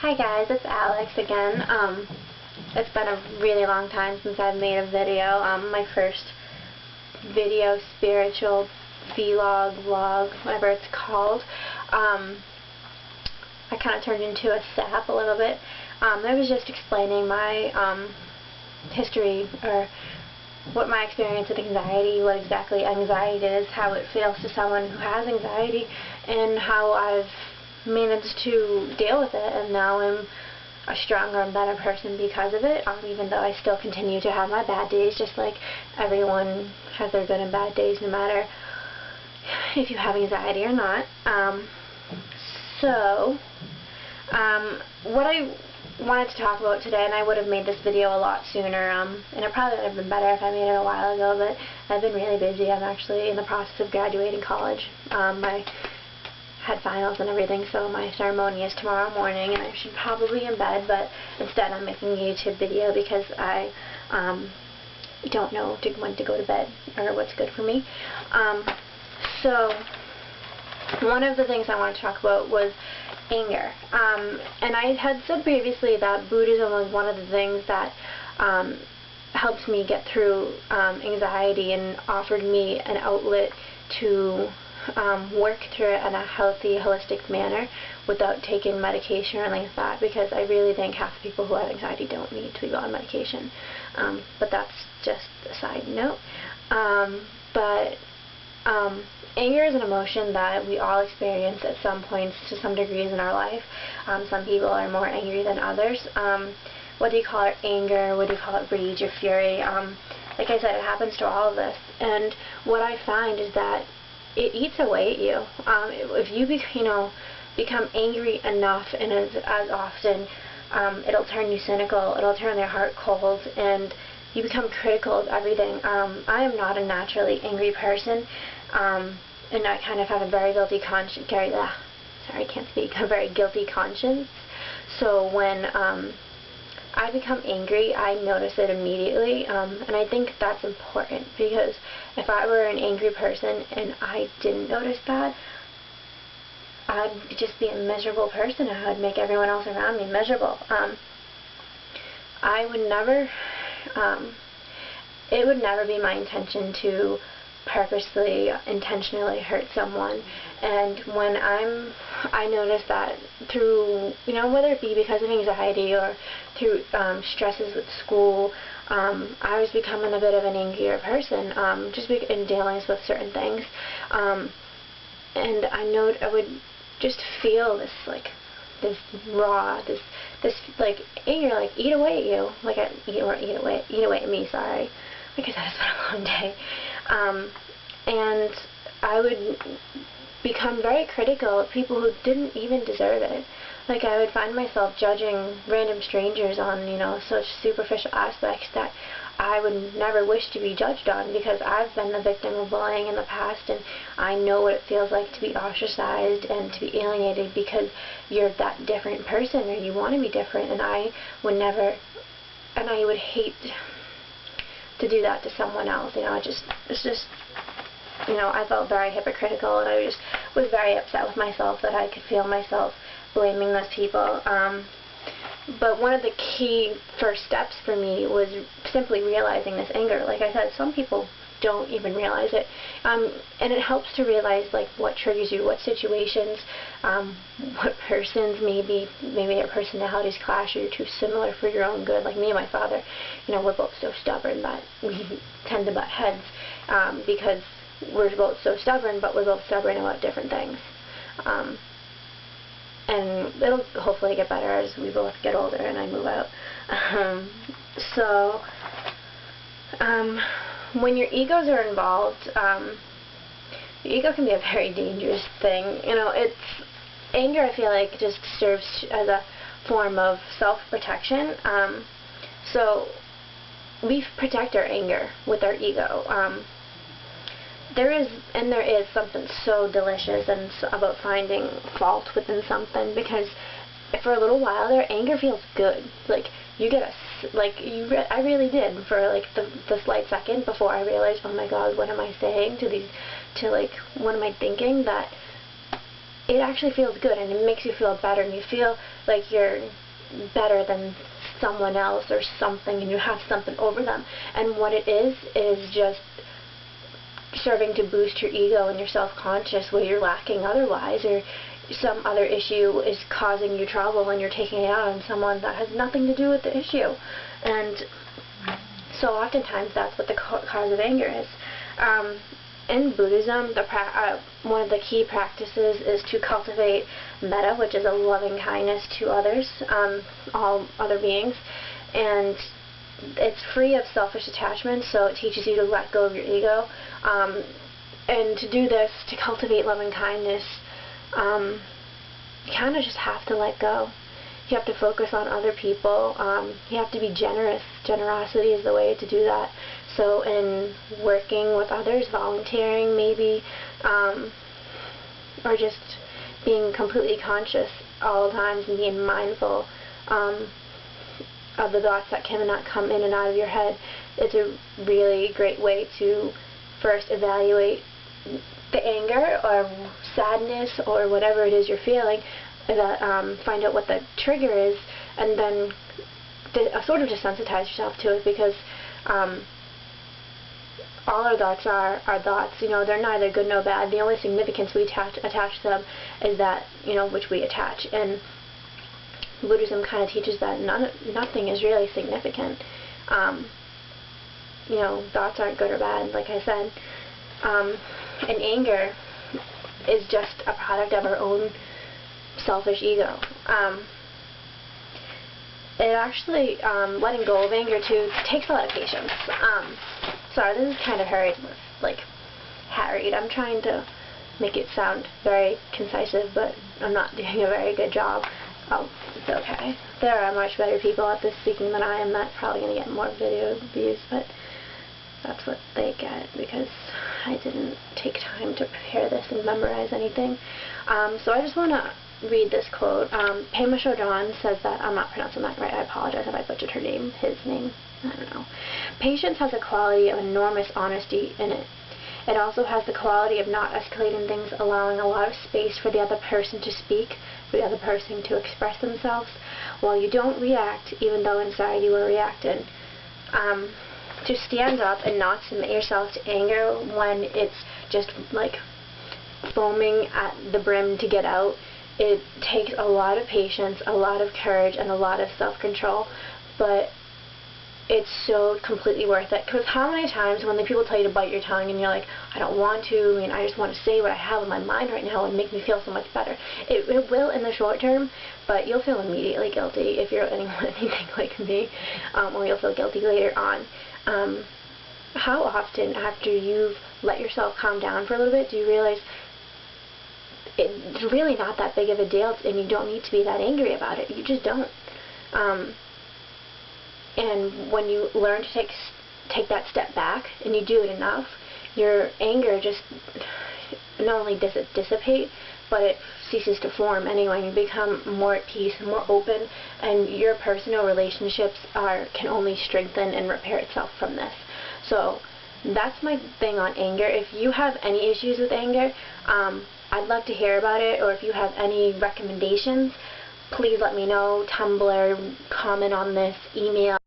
Hi guys, it's Alex again. It's been a really long time since I've made a video. My first video, spiritual vlog, whatever it's called. I kind of turned into a sap a little bit. I was just explaining my history, or what my experience with anxiety, what exactly anxiety is, how it feels to someone who has anxiety, and how I've managed to deal with it, and now I'm a stronger and better person because of it, even though I still continue to have my bad days, just like everyone has their good and bad days, no matter if you have anxiety or not. What I wanted to talk about today, and I would have made this video a lot sooner, and it probably would have been better if I made it a while ago, but I've been really busy. I'm actually in the process of graduating college. I had finals and everything, so my ceremony is tomorrow morning, and I should probably be in bed, but instead I'm making a YouTube video because I don't know when to go to bed or what's good for me. So one of the things I wanted to talk about was anger. And I had said previously that Buddhism was one of the things that helped me get through anxiety and offered me an outlet to work through it in a healthy, holistic manner without taking medication or anything like that, because I really think half the people who have anxiety don't need to be on medication. But that's just a side note. Anger is an emotion that we all experience at some points to some degrees in our life. Some people are more angry than others. Whether you call it anger, whether you call it rage or fury, like I said, it happens to all of us. And what I find is that it eats away at you. If you become angry enough and as often, it'll turn you cynical, it'll turn their heart cold, and you become critical of everything. I am not a naturally angry person, and I kind of have a very guilty conscience. A very guilty conscience. So when I become angry, I notice it immediately, and I think that's important, because if I were an angry person and I didn't notice that, I'd just be a miserable person. I would make everyone else around me miserable. I would never, it would never be my intention to purposely, intentionally hurt someone. And when I notice that through, whether it be because of anxiety or through stresses with school, I was becoming a bit of an angrier person, just in dealings with certain things. And I would just feel this raw, this anger, eat away at you, eat away at me. Sorry, like I said, it's been a long day. And I would become very critical of people who didn't even deserve it. Like, I would find myself judging random strangers on, such superficial aspects that I would never wish to be judged on, because I've been the victim of bullying in the past, and I know what it feels like to be ostracized and to be alienated because you're that different person, or you want to be different, and I would hate to do that to someone else. I felt very hypocritical, and I just was very upset with myself that I could feel myself blaming those people. But one of the key first steps for me was simply realizing this anger. Like I said, some people don't even realize it, and it helps to realize what triggers you, what situations, what persons, maybe their personalities clash, or you're too similar for your own good. Like me and my father, we're both so stubborn that we tend to butt heads, because we're both so stubborn, but we're both stubborn about different things. And it'll hopefully get better as we both get older and I move out. When your egos are involved, your ego can be a very dangerous thing. Anger, I feel like, just serves as a form of self-protection. So we protect our anger with our ego. There is something so delicious about finding fault within something, because for a little while there, anger feels good. You get I really did for the slight second before I realized, oh my God, what am I saying what am I thinking? That it actually feels good, and it makes you feel better, and you feel like you're better than someone else or something, and you have something over them. And what it is just serving to boost your ego and your self-conscious where you're lacking otherwise, or some other issue is causing you trouble and you're taking it out on someone that has nothing to do with the issue. And so oftentimes that's what the cause of anger is. In Buddhism, one of the key practices is to cultivate metta, which is a loving kindness to others, all other beings, and it's free of selfish attachment, so it teaches you to let go of your ego. And to do this, to cultivate loving kindness, you kind of just have to let go. You have to focus on other people. You have to be generous. Generosity is the way to do that. So in working with others, volunteering maybe, or just being completely conscious all the times and being mindful of the thoughts that cannot come in and out of your head, it's a really great way to first evaluate the anger or sadness or whatever it is you're feeling, find out what the trigger is, and then sort of desensitize yourself to it, because all our thoughts are thoughts. They're neither good nor bad. The only significance we attach to them is that, which we attach. And Buddhism kind of teaches that nothing is really significant. Thoughts aren't good or bad, like I said. And anger is just a product of our own selfish ego. It actually, letting go of anger too, takes a lot of patience. Sorry, this is kind of harried. I'm trying to make it sound very concisive, but I'm not doing a very good job. Oh, it's okay. There are much better people at this speaking than I am. That's probably going to get more video views, but that's what they get because I didn't take time to prepare this and memorize anything. So I just want to read this quote. Pema Chodron says that, I'm not pronouncing that right, I apologize if I butchered her name, his name, I don't know. Patience has a quality of enormous honesty in it. It also has the quality of not escalating things, allowing a lot of space for the other person to speak, for the other person to express themselves, while you don't react, even though inside you are reacting. To stand up and not submit yourself to anger when it's just like foaming at the brim to get out, it takes a lot of patience, a lot of courage, and a lot of self-control, but it's so completely worth it. Because how many times when the people tell you to bite your tongue and you're like, I don't want to, and I just want to say what I have in my mind right now and make me feel so much better. It will in the short term, but you'll feel immediately guilty if you're anything like me, or you'll feel guilty later on. How often after you've let yourself calm down for a little bit do you realize it's really not that big of a deal and you don't need to be that angry about it? You just don't. And when you learn to take that step back and you do it enough, your anger just, not only does it dissipate, but it ceases to form anyway. You become more at peace, more open, and your personal relationships can only strengthen and repair itself from this. So that's my thing on anger. If you have any issues with anger, I'd love to hear about it, or if you have any recommendations, please let me know. Tumblr, comment on this, email.